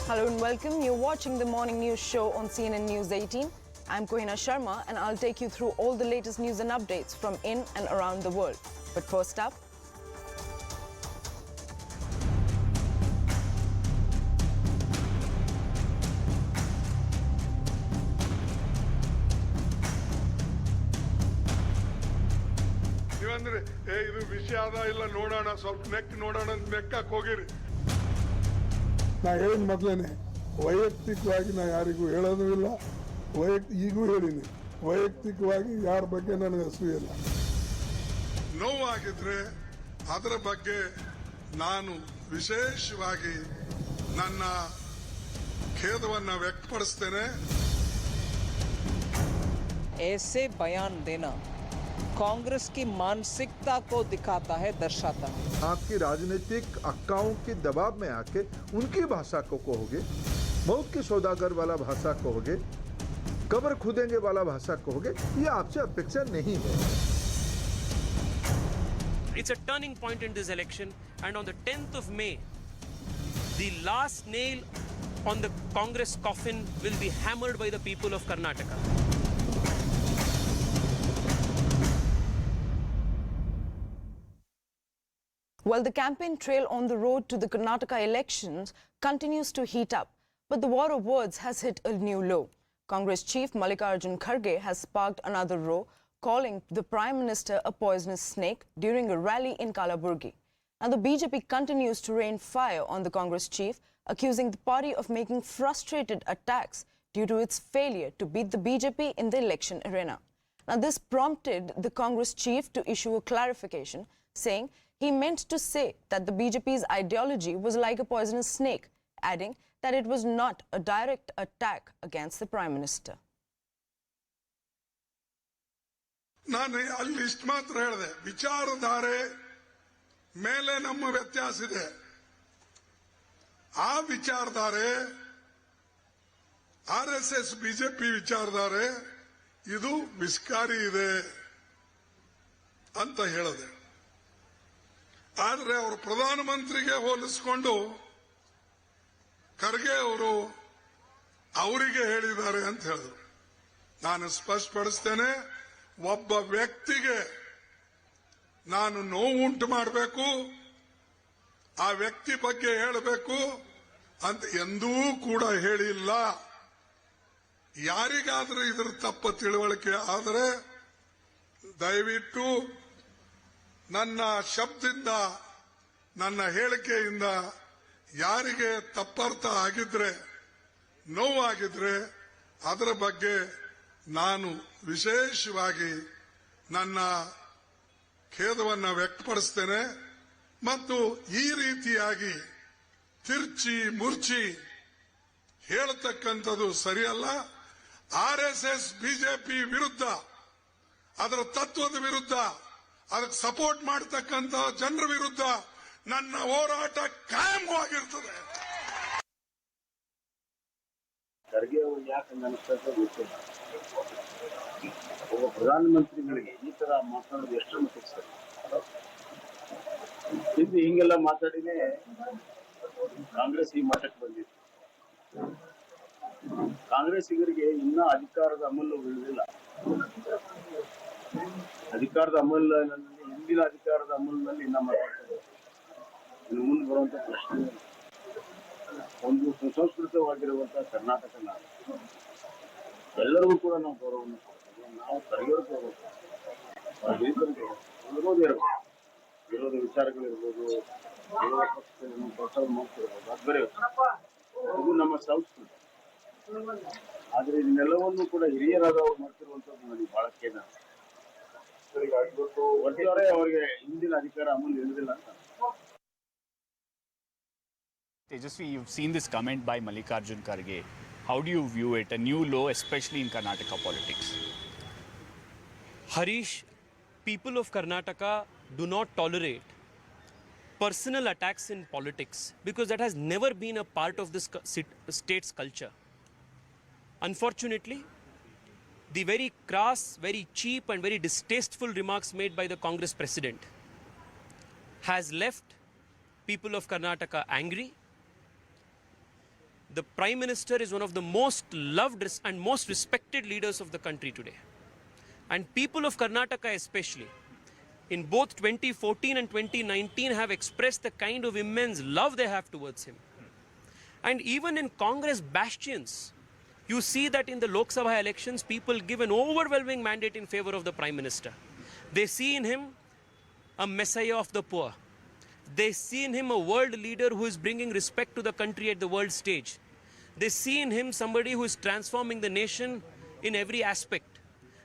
Hello and welcome. You're watching the morning news show on CNN News 18. I'm Kohina Sharma and I'll take you through all the latest news and updates from in and around the world. But first up, ಇದು ವಿಷಯ ಅದ ಇಲ್ಲ ನೋಡೋಣ ಸ್ವಲ್ಪ neck ನೋಡೋಣ ನೆಕ್ಕಕ್ಕೆ ಹೋಗಿರಿ. ನಾ ಹೇಳಿದ ಮೊದಲೇನೆ ವೈಯಕ್ತಿಕವಾಗಿ ನಾ ಯಾರಿಗೂ ಹೇಳೋದು ಇಲ್ಲ, ಈಗೂ ಹೇಳಿನಿ ವೈಯಕ್ತಿಕವಾಗಿ ಯಾರ ಬಗ್ಗೆ ನನಗೆ ಅಸೂಯಿಲ್ಲ. ನೋವಾಗಿದ್ರೆ ಅದರ ಬಗ್ಗೆ ನಾನು ವಿಶೇಷವಾಗಿ ನನ್ನ ಖೇದವನ್ನು ವ್ಯಕ್ತಪಡಿಸ್ತೇನೆ. ऐसे बयान देना कांग्रेस की मानसिकता को दिखाता है, दर्शाता है. आपकी राजनीतिक अक्काओं के दबाव में आके उनकी भाषा को कहोगे, मौत के सौदागर वाला भाषा कहोगे, कब्र खुदेंगे वाला भाषा कहोगे, ये आपसे अपेक्षा नहीं है. It's a turning point in this election, and on the 10th of May, the last nail on the Congress coffin will be hammered by the people of Karnataka. well, the campaign trail on the road to the Karnataka elections continues to heat up, but the war of words has hit a new low. Congress chief Mallikarjun Kharge has sparked another row, calling the Prime Minister a poisonous snake during a rally in Kalaburgi. And the BJP continues to rain fire on the Congress chief, accusing the party of making frustrated attacks due to its failure to beat the BJP in the election arena. Now, this prompted the Congress chief to issue a clarification, saying he meant to say that the BJP's ideology was like a poisonous snake, adding that it was not a direct attack against the Prime Minister. ನಾನು ಅಲ್ಲಿ ಇಷ್ಟು ಮಾತ್ರ ಹೇಳಿದೆ, ವಿಚಾರಧಾರೆ ಮೇಲೆ ನಮ್ಮ ವ್ಯತ್ಯಾಸ ಇದೆ. ಆ ವಿಚಾರಧಾರೆ RSS ಬಿಜೆಪಿ ವಿಚಾರಧಾರೆ ಇದು ವಿಸ್ಕಾರಿ ಇದೆ ಅಂತ ಹೇಳಿದೆ. ಆದರೆ ಅವರು ಪ್ರಧಾನಮಂತ್ರಿಗೆ ಹೋಲಿಸಿಕೊಂಡು ಖರ್ಗೆ ಅವರು ಅವರಿಗೆ ಹೇಳಿದ್ದಾರೆ ಅಂತ ಹೇಳಿದ್ರು. ನಾನು ಸ್ಪಷ್ಟಪಡಿಸ್ತೇನೆ, ಒಬ್ಬ ವ್ಯಕ್ತಿಗೆ ನಾನು ನೋವು ಉಂಟು ಮಾಡಬೇಕು, ಆ ವ್ಯಕ್ತಿ ಬಗ್ಗೆ ಹೇಳಬೇಕು ಅಂತ ಎಂದೂ ಕೂಡ ಹೇಳಿಲ್ಲ. ಯಾರಿಗಾದರೂ ಇದರ ತಪ್ಪ ತಿಳುವಳಿಕೆ ಆದರೆ ದಯವಿಟ್ಟು ನನ್ನ ಶಬ್ದದಿಂದ, ನನ್ನ ಹೇಳಿಕೆಯಿಂದ ಯಾರಿಗೆ ತಪ್ಪರ್ಥ ಆಗಿದ್ರೆ, ನೋವಾಗಿದ್ರೆ ಅದರ ಬಗ್ಗೆ ನಾನು ವಿಶೇಷವಾಗಿ ನನ್ನ ಖೇದವನ್ನು ವ್ಯಕ್ತಪಡಿಸ್ತೇನೆ. ಮತ್ತು ಈ ರೀತಿಯಾಗಿ ತಿರ್ಚಿ ಮುರ್ಚಿ ಹೇಳತಕ್ಕಂಥದ್ದು ಸರಿಯಲ್ಲ. RSS ಬಿಜೆಪಿ ವಿರುದ್ಧ, ಅದರ ತತ್ವದ ವಿರುದ್ಧ, ಅದಕ್ಕೆ ಸಪೋರ್ಟ್ ಮಾಡತಕ್ಕಂಥ ಜನರ ವಿರುದ್ಧ ನನ್ನ ಹೋರಾಟ ಕಾಯಮವಾಗಿರ್ತದೆ. ಖರ್ಗೆ ಅವರು ಯಾಕೆ ಅನಿಸ್ತದೆ ಗೊತ್ತಿಲ್ಲ. ಒಬ್ಬ ಪ್ರಧಾನಮಂತ್ರಿಗಳಿಗೆ ಈ ತರ ಮಾತನಾಡೋದು ಎಷ್ಟು ಮಟ್ಟಿಗೆ ಸರಿ? ಹಿಂದೆ ಹಿಂಗೆಲ್ಲ ಮಾತಾಡಿನೇ ಕಾಂಗ್ರೆಸ್ ಈ ಮಟ್ಟಕ್ಕೆ ಬಂದಿತ್ತು. ಕಾಂಗ್ರೆಸ್ಸಿಗರಿಗೆ ಇನ್ನೂ ಅಧಿಕಾರದ ಅಮಲು ಉಳಿದಿಲ್ಲ. ಅಧಿಕಾರದ ಅಮಲಿನಲ್ಲಿ, ಹಿಂದಿನ ಅಧಿಕಾರದ ಅಮಲಿನಲ್ಲಿ ಇನ್ನ ಮಾತಾಡ್ತಾರೆ. ಇನ್ನು ಮುಂದೆ ಬರುವಂತ ಪ್ರಶ್ನೆ, ಒಂದು ಸುಸಂಸ್ಕೃತವಾಗಿರುವಂತಹ ಕರ್ನಾಟಕ ನಾಡು, ಎಲ್ಲರಿಗೂ ಕೂಡ ನಾವು ಗೌರವವನ್ನು ಕೊಡ್ತೀವಿ. ನಾವು ಖರ್ಗೆಯವ್ರಿಗೆ ವಿರೋಧ ಇರಬಹುದು, ವಿರೋಧ ವಿಚಾರಗಳಿರ್ಬೋದು, ವಿರೋಧ ಪಕ್ಷದಲ್ಲಿ ಪ್ರೋತ್ಸಾಹ ಮಾಡ್ತಿರ್ಬೋದು, ಅದು ಬೇರೆ. ಇದು ನಮ್ಮ ಸಂಸ್ಕೃತಿ. ಆದ್ರೆ ಇದನ್ನೆಲ್ಲವನ್ನು ಕೂಡ ಹಿರಿಯರಾದವರು ಮಾಡ್ತಿರುವಂತದ್ದು ನನಗೆ ಬಹಳ ಖೇದ. ಒಟ್ಟಾರೆ ಅವರಿಗೆ ಹಿಂದಿನ ಅಧಿಕಾರ ಅಮಲು ಇರುವುದಿಲ್ಲ ಅಂತ. Tejasvi, you've seen this comment by Mallikarjun Kharge. How do you view it? A new low, especially in Karnataka politics. Harish, people of Karnataka do not tolerate personal attacks in politics because that has never been a part of this state's culture. Unfortunately, the very crass, very cheap and very distasteful remarks made by the Congress president has left people of Karnataka angry, The Prime Minister is one of the most loved and most respected leaders of the country today. And people of Karnataka especially, in both 2014 and 2019 have expressed the kind of immense love they have towards him. And even in Congress bastions, you see that in the Lok Sabha elections, people give an overwhelming mandate in favor of the Prime Minister. They see in him a messiah of the poor. They see in him a world leader who is bringing respect to the country at the world stage. They see in him somebody who is transforming the nation in every aspect.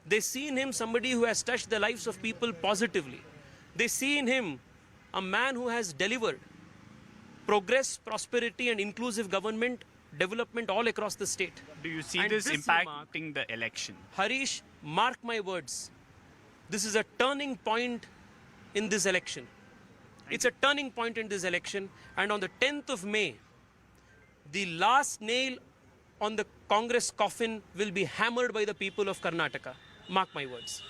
They see in him somebody who has touched the lives of people positively. They see in him a man who has delivered progress, prosperity and inclusive government development all across the state. Do you see And this this impacting the election? Harish, mark my words. This is a turning point in this election. It's a turning point in this election, and on the 10th of May, the last nail on the Congress coffin will be hammered by the people of Karnataka. Mark my words.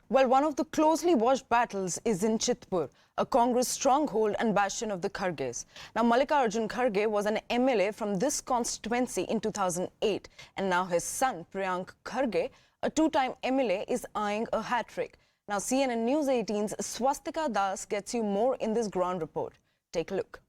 Well, one of the closely watched battles is in Chitapur, a Congress stronghold and bastion of the Kharges. Now, Mallikarjun Kharge was an MLA from this constituency in 2008, and now his son, Priyank Kharge, a two-time MLA, is eyeing a hat-trick. Now, CNN News 18's Swastika Das gets you more in this ground report. Take a look.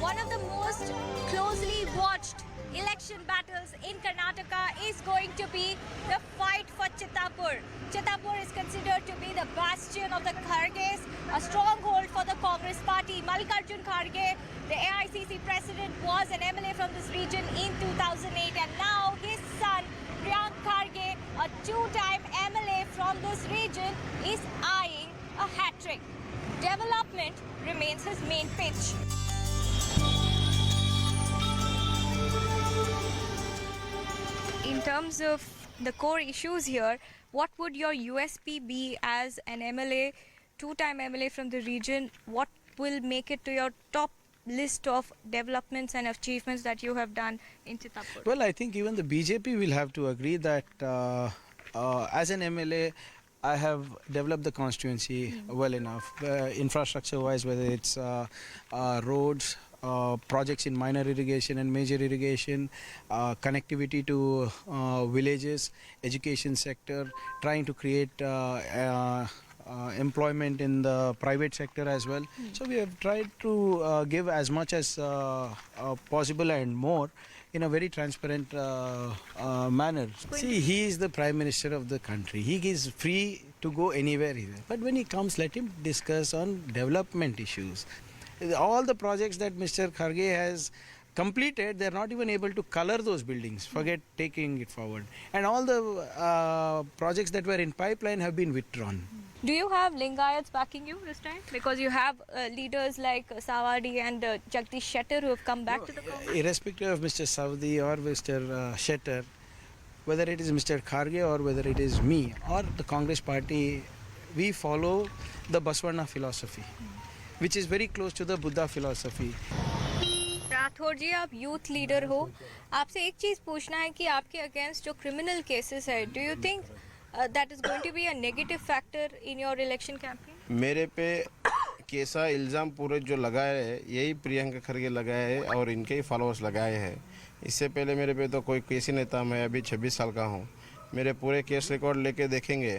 One of the most closely watched election battles in Karnataka is going to be the fight for Chitapur. Chitapur is considered to be the bastion of the Kharges, a stronghold for the Congress party. Mallikarjun Kharge, the AICC President, was an MLA from this region in 2008, and now his son Priyank Kharge, a two-time MLA from this region, is eyeing a hat-trick. Development remains his main pitch. In terms of the core issues here, what would your USP be as an MLA, two-time MLA from the region? What will make it to your top list of developments and achievements that you have done in Chitapur? Well, I think even the BJP will have to agree that as an MLA, I have developed the constituency well enough, infrastructure-wise, whether it's roads, projects in minor irrigation and major irrigation, connectivity to villages, education sector, trying to create employment in the private sector as well. So we have tried to give as much as possible and more in a very transparent manner. See, he is the Prime Minister of the country. He is free to go anywhere he wants. But when he comes, let him discuss on development issues. All the projects that Mr. Kharge has completed, they are not even able to color those buildings, forget taking it forward. And all the projects that were in pipeline have been withdrawn. Do you have Lingayats backing you this time? Because you have leaders like Savadi and Jagdish Shettar who have come back to the Congress. Irrespective of Mr. Savadi or Mr. Shettar, whether it is Mr. Kharge or whether it is me or the Congress party, we follow the Baswana philosophy, which is very close to the Buddha philosophy. Rathore जी, आप youth leader हो, आपसे एक चीज़ पूछना है कि आपके against जो criminal cases है, do you think that is going to be a negative factor in your election campaign? मेरे पे कैसा इल्ज़ाम पूरे जो लगाए हैं यही प्रियंका खरगे लगाए हैं और इनके ही फॉलोअर्स लगाए हैं। इससे पहले मेरे पे तो कोई केस ही नहीं था। मैं अभी 26 साल का हूँ। मेरे पूरे केस रिकॉर्ड लेके देखेंगे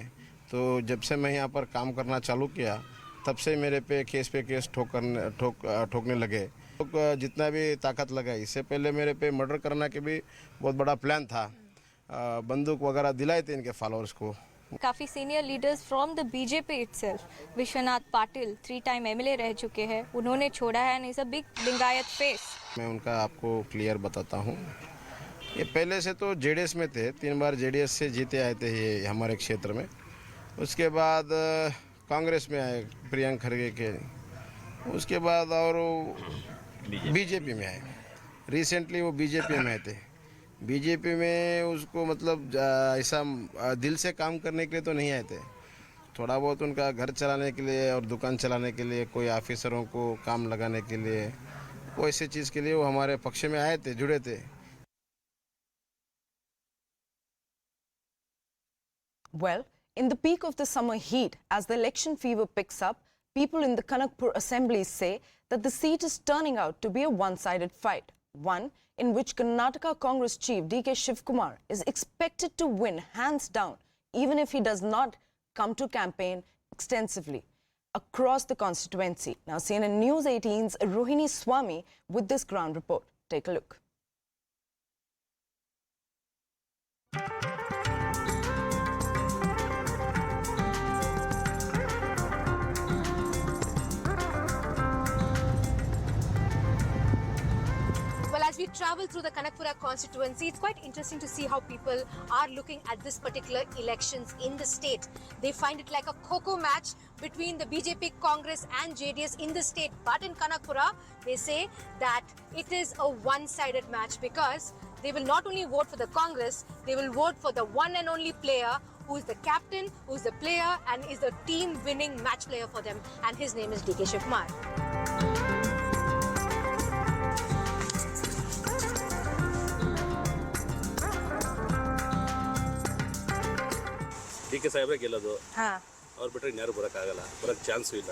तो जब से मैं यहाँ पर काम करना चालू किया तब से मेरे पे केस ठोकने लगे। जितना भी ताकत लगाई, इससे पहले मेरे पे मर्डर करना के भी बहुत बड़ा प्लान था। बंदूक वगैरह दिलाए थे इनके फॉलोअर्स को। काफ़ी senior leaders from the BJP itself, Vishwanath Patil 3-time MLA रह चुके हैं, उन्होंने छोड़ा है, and is a big Lingayat face. मैं उनका आपको क्लियर बताता हूँ। ये पहले से तो जेडीएस में थे, 3 बार जेडीएस से जीते आए थे ये हमारे क्षेत्र में। उसके बाद कांग्रेस में आए प्रियंक खरगे के, उसके बाद और बीजेपी में आए। रिसेंटली वो बीजेपी में आए थे। बीजेपी में उसको मतलब ऐसा दिल से काम करने के लिए तो नहीं आए थे, थोड़ा बहुत उनका घर चलाने के लिए और दुकान चलाने के लिए, कोई ऑफिसरों को काम लगाने के लिए वो ऐसे चीज़ के लिए वो हमारे पक्ष में आए थे, जुड़े थे। Well, in the peak of the summer heat, as the election fever picks up, people in the Kanakapura Assembly say that the seat is turning out to be a one-sided fight. One in which Karnataka Congress chief D.K. Shivkumar is expected to win hands down, even if he does not come to campaign extensively across the constituency. Now, CNN News 18's Rohini Swami with this ground report. Take a look. As we travel through the Kanakapura constituency, it's quite interesting to see how people are looking at this particular elections in the state. They find it like a coco match between the BJP, Congress and JDS in the state. But in Kanakapura, they say that it is a one-sided match because they will not only vote for the Congress, they will vote for the one and only player who is the captain, who is the player and is the team-winning match player for them. And his name is D.K. Shivkumar. DK. ಸಾಹೇಬ್ರೆ ಗೆಲ್ಲೋದು ಅವ್ರು ಬಿಟ್ಟರೆ ಇನ್ಯಾರು ಬರೋಕ್ಕಾಗಲ್ಲ, ಬರೋಕ್ಕೆ chance ಇಲ್ಲ.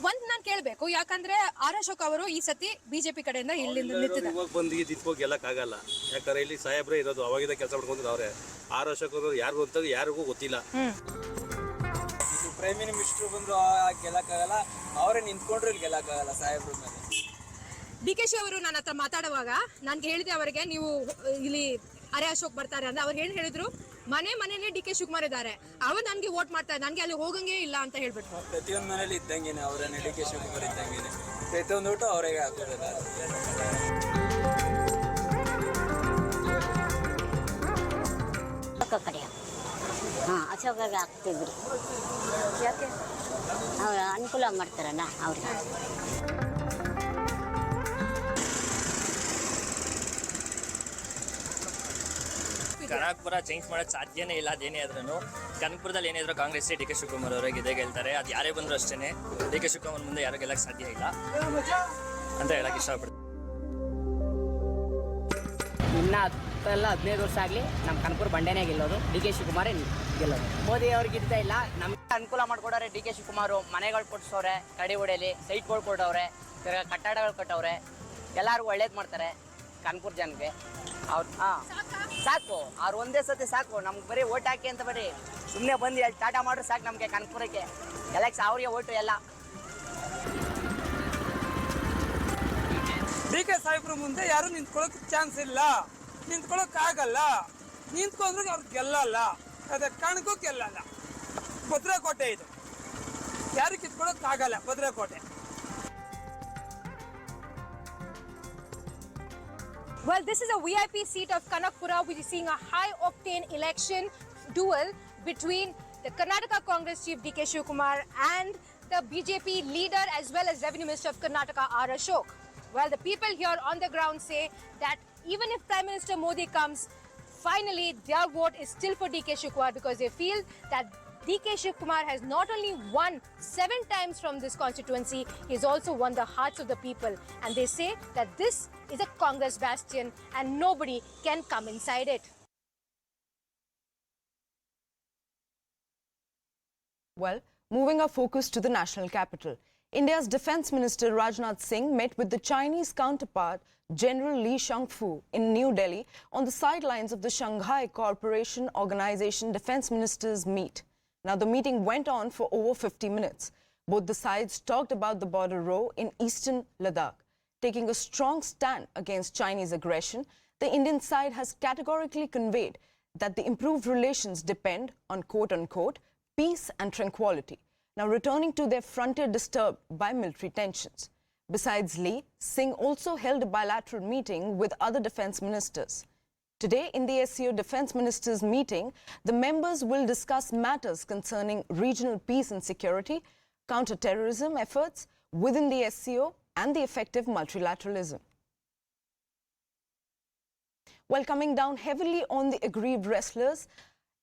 ಒಂದ್ ನಾನು ಕೇಳಬೇಕು, ಯಾಕಂದ್ರೆ ಆರ್ ಅಶೋಕ್ ಅವರು ಈ ಸತಿ ಬಿಜೆಪಿ ಕಡೆಯಿಂದ ಇಲ್ಲಿಂದ ನಿಂತಿದ್ದಾರೆ. ಇವಾಗ ಬಂದು ದಿತ್ಕೋಗಿ ಗೆಲ್ಲಕ್ಕಾಗಲ್ಲ, ಯಾಕಂದ್ರೆ ಇಲ್ಲಿ ಸಾಹೇಬ್ರೆ ಇರೋದು, ಅವಾಗಿಂದ ಕೆಲಸ ಮಾಡ್ಕೊಂಡು ಅವ್ರೆ. ಆರ್ ಅಶೋಕ್ ಅವರು ಯಾರಿಗೂ ಅಂತ ಯಾರಿಗೂ ಗೊತ್ತಿಲ್ಲ. ಪ್ರೈಮ್ ಮಿನಿಸ್ಟರ್ ಬಂದ್ರು ಗೆಲ್ಲಕ್ಕಾಗಲ್ಲ, ಅವರೇ ನಿಂತ್ಕೊಂಡ್ರು ಇಲ್ಲಿ ಗೆಲ್ಲಕ್ಕಾಗಲ್ಲ ಸಾಹೇಬ್ರ ಮೇಲೆ. ಡಿ.ಕೆ. ಶಿ ಅವರು ನನ್ನ ಹತ್ರ ಮಾತಾಡುವಾಗ ನಾನು ಹೇಳಿದೆ ಅವರಿಗೆ, ನೀವು ಇಲ್ಲಿ ಆರ್ ಅಶೋಕ್ ಬರ್ತಾರೆ ಅಂದ್ರೆ ಅವ್ರು ಏನ್ ಹೇಳಿದ್ರು, ಮನೆಯಲ್ಲಿ ಡಿ.ಕೆ. ಶಿವಕುಮಾರ್ ಇದ್ದಾರೆ, ಅವ್ರು ನನ್ಗೆ ವೋಟ್ ಮಾಡ್ತಾರೆ, ನನ್ಗೆ ಅಲ್ಲಿ ಹೋಗಂಗೆ ಇಲ್ಲ ಅಂತ ಹೇಳ್ಬಿಟ್ರು. ಪ್ರತಿಯೊಂದು ಮನೇಲಿ ಇದ್ದಂಗೆನೆ ಅವರನ್ನೇ, ಡಿ.ಕೆ. ಶಿವಕುಮಾರ್ ಇದ್ದಂಗೆನೆ ಪ್ರತಿಯೊಂದು ಊಟ ಅವರಿಗೆ ಹಾಕೋದಿಲ್ಲ. ಕಡೆ ಅಶೋಕಾಗ ಹಾಕ್ತಿದ್ರು, ಯಾಕೆ ಅವ್ರು ಅನುಕೂಲ ಮಾಡ್ತಾರಲ್ಲ ಅವ್ರಿಗೆ. ಕನಕಪುರ ಚೇಂಜ್ ಮಾಡೋಕ್ಕೆ ಸಾಧ್ಯನೇ ಇಲ್ಲ. ಅದೇನೇ ಆದ್ರೂ ಕನಕಪುರದಲ್ಲಿ ಏನಿದ್ರು ಕಾಂಗ್ರೆಸ್ ಡಿ.ಕೆ. ಶಿವಕುಮಾರ್ ಅವರಿಗೆ ಇದೇ ಗೆಲ್ತಾರೆ. ಅದು ಯಾರೇ ಬಂದರೂ ಅಷ್ಟೇ, ಡಿ.ಕೆ. ಶಿವಕುಮಾರ್ ಮುಂದೆ ಯಾರು ಗೆಲ್ಲಕ್ಕೆ ಸಾಧ್ಯ ಇಲ್ಲ ಅಂತ ಹೇಳಕ್ಕೆ ಇಷ್ಟಪಡ್ತೀನಿ. ಇನ್ನು 10-15 ವರ್ಷ ಆಗಲಿ ನಮ್ಮ ಕನಕಪುರ ಬಂಡೆನೇ ಗೆಲ್ಲೋದು, ಡಿ.ಕೆ. ಶಿವಕುಮಾರೇ ಗೆಲ್ಲೋದು. ಮೋದಿ ಅವ್ರಿಗೆ ಇರ್ತಾ ಇಲ್ಲ, ನಮ್ಗೆ ಅನುಕೂಲ ಮಾಡ್ಕೊಡೋರೆ ಡಿ.ಕೆ. ಶಿವಕುಮಾರ್. ಮನೆಗಳು ಕೊಡಿಸೋರೆ, ಕಡೆ ಹೊಡೆಯಲ್ಲಿ ಸೈಟ್ಗಳು ಕೊಟ್ಟವ್ರೆ, ತಿರ್ಗಾ ಕಟ್ಟಡಗಳು ಕಟ್ಟವ್ರೆ, ಎಲ್ಲರಿಗೂ ಒಳ್ಳೇದು ಮಾಡ್ತಾರೆ ಕನಕಪುರ ಜನಕ್ಕೆ. ಅವ್ರು ಸಾಕು, ಅವ್ರು ಒಂದೇ ಸತಿ ಸಾಕು, ನಮ್ಗೆ ಬರೀ ಓಟ್ ಹಾಕಿ ಅಂತ ಬರೀ ಸುಮ್ಮನೆ ಬಂದು ಅಲ್ಲಿ ಟಾಟಾ ಮಾಡ್ರೆ ಸಾಕು ನಮಗೆ ಕನಕಪುರಕ್ಕೆ. ಎಲ್ಲಕ್ಕೆ ಅವ್ರಿಗೆ ಓಟು ಎಲ್ಲ. ಡಿ.ಕೆ. ಸಾಹೇಬ್ರ ಮುಂದೆ ಯಾರು ನಿಂತ್ಕೊಳ್ಳೋಕೆ ಚಾನ್ಸ್ ಇಲ್ಲ, ನಿಂತ್ಕೊಳ್ಳೋಕ್ಕಾಗಲ್ಲ. ನಿಂತ್ಕೊಂಡ್ರೆ ಅವ್ರು ಗೆಲ್ಲಲ್ಲ, ಅದೇ ಕಾರಣಕ್ಕೂ ಗೆಲ್ಲಲ್ಲ. ಭದ್ರಕೋಟೆ ಇದು, ಯಾರು ಕಿತ್ಕೊಳ್ಳೋಕ್ಕಾಗಲ್ಲ ಭದ್ರಕೋಟೆ. Well, this is a VIP seat of Kanakapura, which is seeing a high-octane election duel between the Karnataka Congress chief D.K. Shivkumar and the BJP leader as well as Revenue Minister of Karnataka R. Ashok. Well, the people here on the ground say that even if Prime Minister Modi comes, finally their vote is still for D.K. Shivkumar because they feel that D.K. Shivkumar has not only won 7 times from this constituency, he has also won the hearts of the people. And they say that this is a Congress bastion and nobody can come inside it. Well, moving our focus to the national capital. India's Defence Minister Rajnath Singh met with the Chinese counterpart General Li Shangfu in New Delhi on the sidelines of the Shanghai Cooperation Organization Defence Ministers meet. Now, the meeting went on for over 50 minutes. Both the sides talked about the border row in eastern Ladakh. Taking a strong stand against Chinese aggression, the Indian side has categorically conveyed that the improved relations depend on quote-unquote peace and tranquility. Now, returning to their frontier disturbed by military tensions. Besides Li, Singh also held a bilateral meeting with other defence ministers. Today, in the SCO Defence Ministers meeting, the members will discuss matters concerning regional peace and security, counter-terrorism efforts within the SCO and the effective multilateralism. While coming down heavily on the aggrieved wrestlers,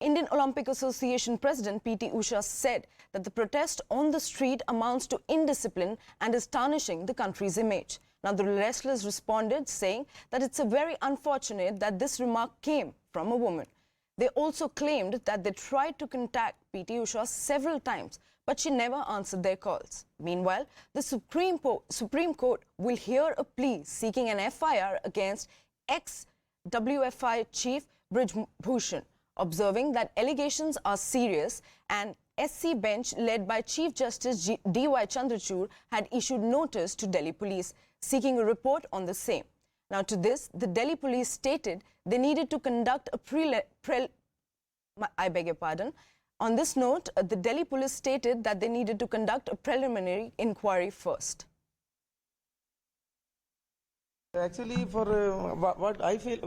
Indian Olympic Association President P.T. Usha said that the protest on the street amounts to indiscipline and is tarnishing the country's image. Now, the wrestlers responded, saying that it's a very unfortunate that this remark came from a woman. They also claimed that they tried to contact PT Usha several times, but she never answered their calls. Meanwhile, the Supreme Court will hear a plea seeking an FIR against ex-WFI chief Brij Bhushan, observing that allegations are serious, and SC bench led by Chief Justice D.Y. Chandrachud had issued notice to Delhi police seeking a report on the same. Now, to this, the Delhi police stated they needed to conduct a On this note, the Delhi police stated that they needed to conduct a preliminary inquiry first. Actually, for what I feel,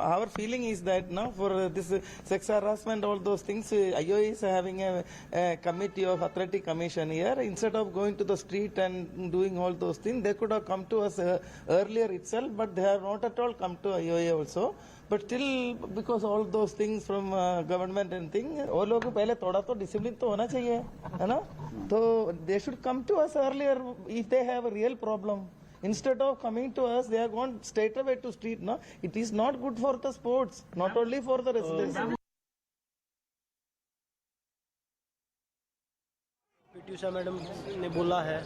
our feeling is that now for this sex harassment, all those things, IOA is having a committee of athletic commission here. Instead of going to the street and doing all those things, they could have come to us earlier itself, but they have not at all come to IOA also. But still, because all those things from government and thing, वो लोग को पहले थोड़ा तो discipline तो होना चाहिए, है ना? तो they should come to us earlier if they have a real problem. Instead of coming to us, they are gone straight away to street. No, it is not good for the sports, not only for the residents. PT Usha madam ने बोला है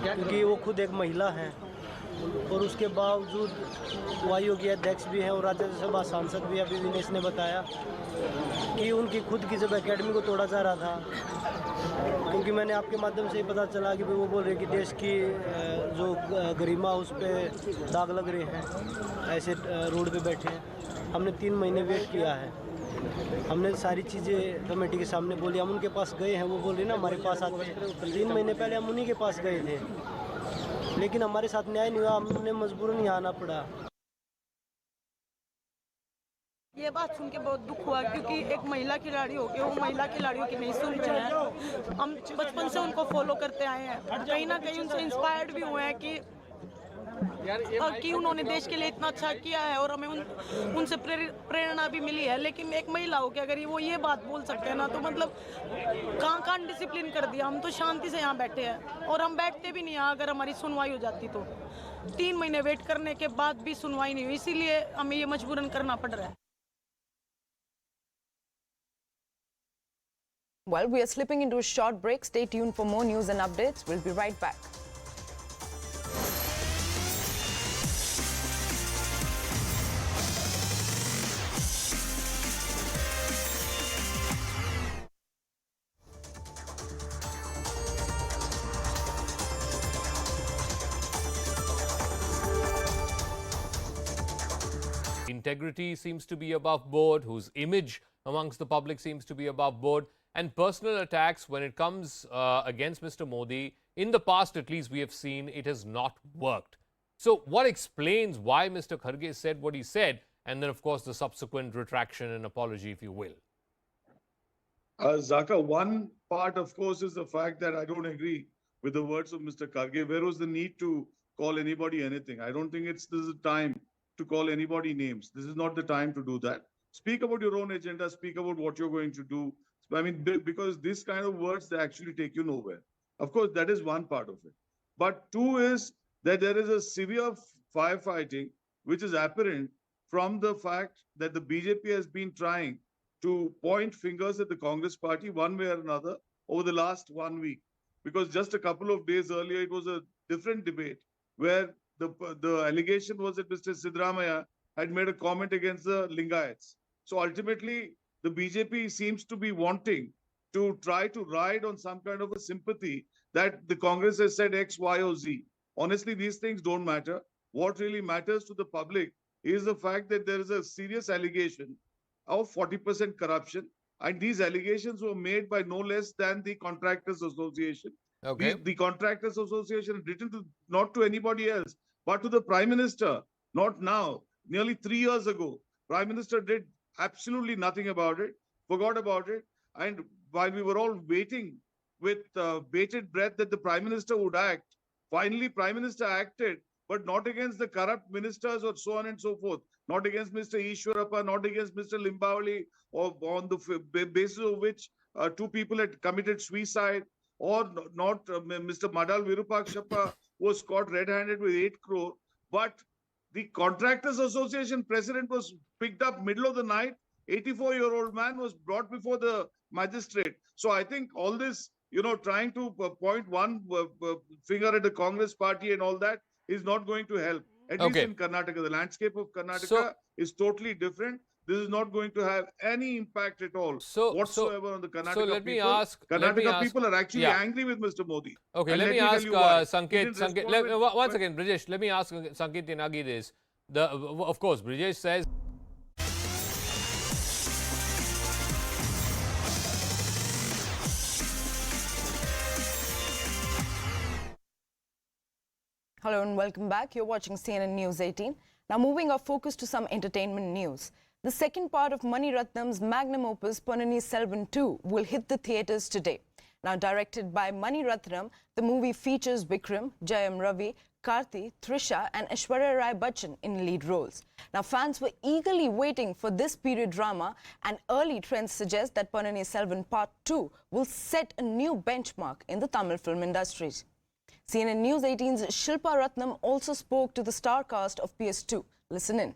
क्योंकि वो खुद एक महिला हैं और उसके बावजूद वो आयोग के अध्यक्ष भी हैं और राज्यसभा सांसद भी अभी दिनेश ने बताया कि उनकी खुद की जब एकेडमी को तोड़ा जा रहा था, क्योंकि मैंने आपके माध्यम से ही पता चला कि वो बोल रहे कि देश की जो गरिमा उस पर दाग लग रहे हैं, ऐसे रोड पे बैठे हैं। हमने 3 महीने वेट किया है, हमने सारी चीज़ें कमेटी के सामने बोली, हम उनके पास गए हैं, वो बोल रहे ना हमारे पास आते हैं। 3 महीने पहले हम उन्हीं के पास गए थे, लेकिन हमारे साथ न्याय नहीं हुआ, हमने मजबूरन यहाँ आना पड़ा। ये बात सुन के बहुत दुख हुआ, क्योंकि एक महिला खिलाड़ी हो के वो महिला खिलाड़ियों की नहीं सुन रहे हैं। हम बचपन से उनको फॉलो करते आए हैं, कहीं ना कहीं उनसे इंस्पायर्ड भी हुए हैं कि उन्होंने देश के लिए इतना अच्छा किया है और हमें उनसे प्रेरणा भी मिली है। लेकिन एक महिला हो के अगर वो ये बात बोल सकते हैं ना, तो मतलब कहाँ डिसिप्लिन कर दिया। हम तो शांति से यहाँ बैठे हैं और हम बैठते भी नहीं यहाँ अगर हमारी सुनवाई हो जाती तो। 3 महीने वेट करने के बाद भी सुनवाई नहीं हुई, इसीलिए हमें ये मजबूरन करना पड़ रहा है। Well, we are slipping into a short break. Stay tuned for more news and updates. We'll be right back. Integrity seems to be above board, whose image amongst the public seems to be above board, and personal attacks when it comes against Mr. Modi, in the past at least we have seen it has not worked. So what explains why Mr. Kharge said what he said, and then of course the subsequent retraction and apology, if you will? Zaka, one part of course is the fact that I don't agree with the words of Mr. Kharge. Where was the need to call anybody anything? I don't think this is the time to call anybody names. This is not the time to do that. Speak about your own agenda, speak about what you're going to do. I mean, because this kind of words, they actually take you nowhere. Of course, that is one part of it. But two is that there is a severe firefighting, which is apparent from the fact that the BJP has been trying to point fingers at the Congress party one way or another over the last 1 week. Because just a couple of days earlier, it was a different debate where the allegation was that Mr. Siddaramaiah had made a comment against the Lingayats. So ultimately, the BJP seems to be wanting to try to ride on some kind of a sympathy that the Congress has said X, Y, or Z. Honestly, these things don't matter. What really matters to the public is the fact that there is a serious allegation of 40% corruption. And these allegations were made by no less than the Contractors Association. Okay. The Contractors Association written to not to anybody else, but to the Prime Minister. Not now. Nearly 3 years ago, Prime Minister did absolutely nothing about it, forgot about it. And while we were all waiting with bated breath that the Prime Minister would act, finally Prime Minister acted, but not against the corrupt ministers or so on and so forth. Not against Mr. Ishwarappa, not against Mr. Limbavali, or on the basis of which 2 people had committed suicide, or not Mr. Madal Virupakshappa, was caught red-handed with 8 crore, but the Contractors Association president was picked up middle of the night. 84-year-old man was brought before the magistrate. So I think all this, trying to point one finger at the Congress party and all that is not going to help. At least in Karnataka, the landscape of Karnataka is totally different. This is not going to have any impact at all whatsoever on the Karnataka people. Karnataka people are actually angry with Mr. Modi. Okay, And let me ask Sanket. once again, Brijesh, let me ask Sanket Yanagi this. Of course, Brijesh says. Hello and welcome back. You're watching CNN News 18. Now moving our focus to some entertainment news. The second part of Mani Ratnam's magnum opus Ponnaniyin Selvan 2 will hit the theatres today. Now directed by Mani Ratnam, the movie features Vikram, Jayam Ravi, Karthi, Trisha and Aishwarya Rai Bachchan in lead roles. Now fans were eagerly waiting for this period drama, and early trends suggest that Ponnaniyin Selvan Part 2 will set a new benchmark in the Tamil film industry. CNN News 18's Shilpa Ratnam also spoke to the star cast of PS2. Listen in.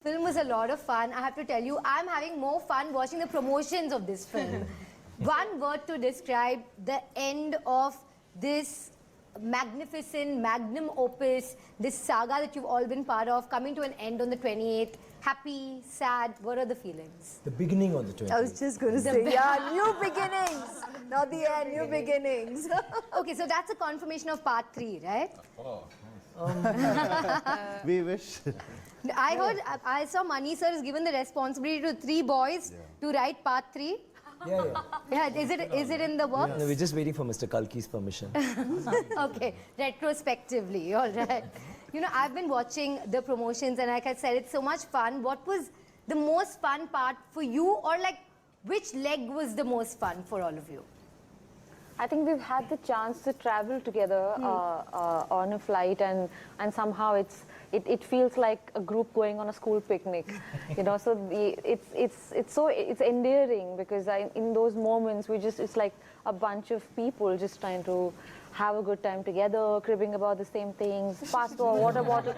Film was a lot of fun. I have to tell you, I'm having more fun watching the promotions of this film. One word to describe the end of this magnificent magnum opus, this saga that you've all been part of, coming to an end on the 28th. Happy, sad, what are the feelings? The beginning of the 28th. I was just going to say, new beginnings. Not the end, new beginnings. Okay, so that's a confirmation of part 3, right? Oh, nice. We wish. I saw Mani sir has given the responsibility to 3 boys to write part 3. Yeah, is it in the works? No, we're just waiting for Mr. Kalki's permission. Okay, retrospectively, all right. I've been watching the promotions and like I said, it's so much fun. What was the most fun part for you, or which leg was the most fun for all of you? I think we've had the chance to travel together on a flight, and somehow it feels like a group going on a school picnic, So it's endearing, because in those moments it's like a bunch of people just trying to have a good time together, cribbing about the same things, pasta, water bottle.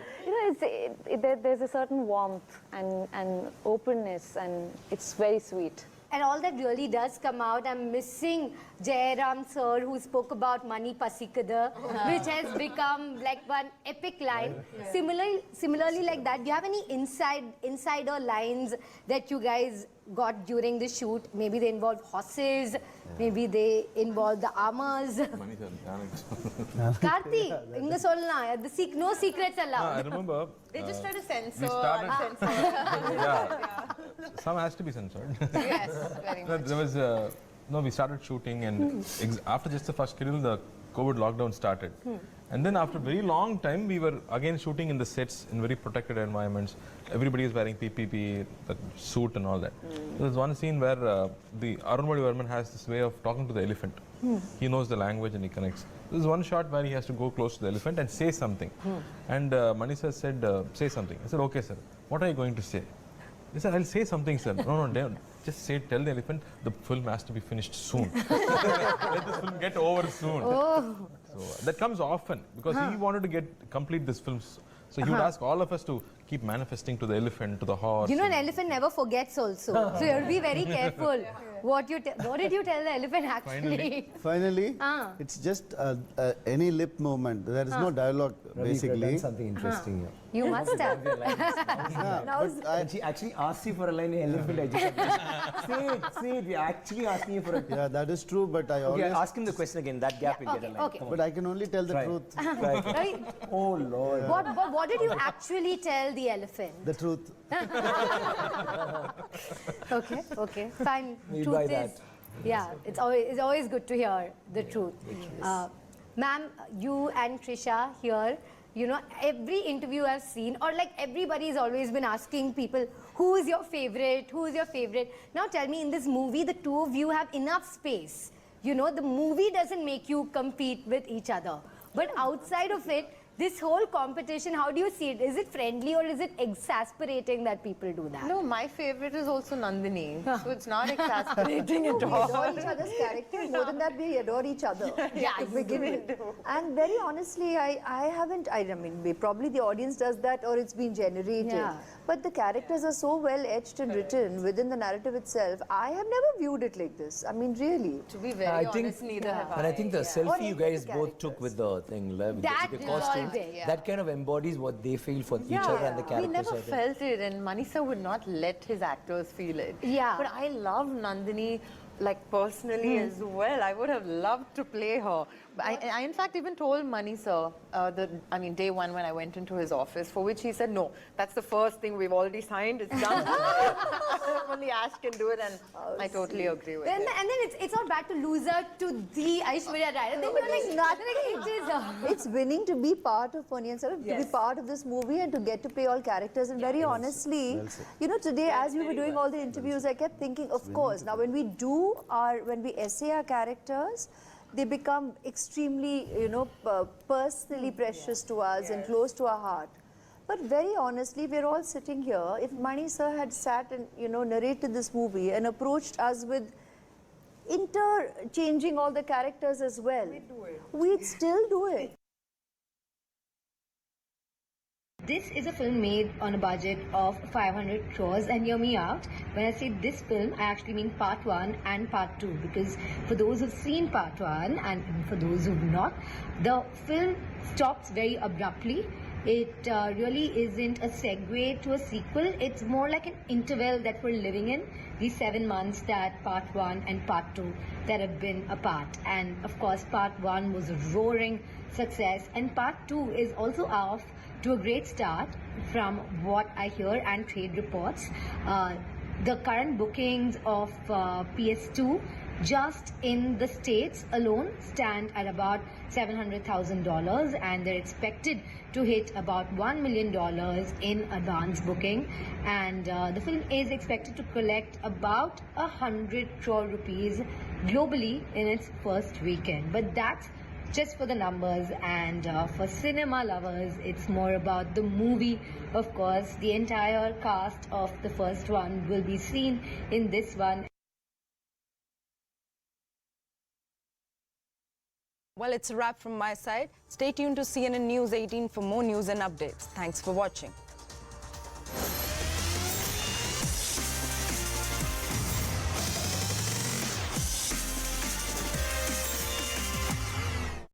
There's a certain warmth and openness, and it's very sweet. And all that really does come out. I'm missing Jairam sir, who spoke about Mani Pasikada, which has become like one epic line. Similarly like that, do you have any insider lines that you guys got during the shoot? Maybe they involved horses, maybe they involved the armors. Karthi, inga solla, no secrets allowed. I remember. They just try to censor. Some has to be censored. Yes, very much. There was we started shooting, and after just the first schedule, the COVID lockdown started. And then after a very long time, we were again shooting in the sets in very protected environments. Everybody is wearing PPP, the suit and all that. There's one scene where the Arunmozhi Varman has this way of talking to the elephant. He knows the language and he connects. There's one shot where he has to go close to the elephant and say something. And Mani sir said, say something. I said, okay sir, what are you going to say? He said, I'll say something sir. No, don't. Just say, tell the elephant the film has to be finished soon. Let this film get over soon. Oh. So that comes often, because he wanted to complete this film. So he would ask all of us to keep manifesting to the elephant, to the horse. An elephant never forgets also. So you have to be very careful. What did you tell the elephant actually? Finally, it's just any lip movement. There is no dialogue, basically. You've done something interesting here. You must have. She actually asked you for a line, the elephant. Say it. We actually asking you for a... Yeah, that is true, but I always... Okay, ask him the question again. That gap will get a line. Okay. But I can only tell the truth. Right. Oh, Lord. What did you actually tell the elephant? The truth. Okay, fine. We'll buy that. Yeah, it's always good to hear the truth. Ma'am, you and Trisha here, every interview I've seen, or everybody's always been asking people, who is your favorite? Who is your favorite? Now tell me, in this movie, the two of you have enough space. The movie doesn't make you compete with each other. But outside of it, This whole competition, how do you see it? Is it friendly or is it exasperating that people do that? No, my favorite is also Nandini. So it's not exasperating at We all. adore each other's characters. More than that, we adore each other. Yeah, to begin with. And very honestly, I mean, probably the audience does that or it's been generated. Yeah. But the characters are so well etched and written within the narrative itself. I have never viewed it like this. I mean, really. To be very honest, neither have I. And I think the Or selfie you guys the both took with the thing, with That the is costume, all day, that kind of embodies what they feel for each other and the characters. We never I think. felt it, and Manisa would not let his actors feel it. Yeah. But I love Nandini, like personally as well. I would have loved to play her. But I in fact even told Manisa, day one when I went into his office, for which he said, no, that's the first thing we've already signed, it's done. Only Ash can do it, and I totally agree with it. And then it's not bad to lose out to the Aishwarya Rai. Then you're like, It's winning to be part of Ponniyin Selvan, to Yes. be part of this movie and to get to play all characters. And very honestly, you know, today as we were doing all the interviews, I kept thinking, of course, now when we essay our characters, they become extremely, personally precious to us and close to our heart. But very honestly, we're all sitting here. If Mani sir had sat and, narrated this movie and approached us with interchanging all the characters as well, we'd still do it. This is a film made on a budget of 500 crores, and hear me out. When I say this film, I actually mean part 1 and part 2, because for those who've seen part 1 and for those who've not, the film stops very abruptly. It really isn't a segue to a sequel. It's more like an interval that we're living in, these 7 months that part 1 and part 2 that have been apart. And of course, part 1 was a roaring success, and part 2 is also off to a great start from what I hear and trade reports. The current bookings of PS2 just in the States alone stand at about $700,000, and they're expected to hit about $1 million in advance booking. And the film is expected to collect about 100 crore rupees globally in its first weekend. But that's just for the numbers, and for cinema lovers, it's more about the movie. Of course, the entire cast of the first one will be seen in this one. Well, it's a wrap from my side. Stay tuned to CNN News 18 for more news and updates. Thanks for watching.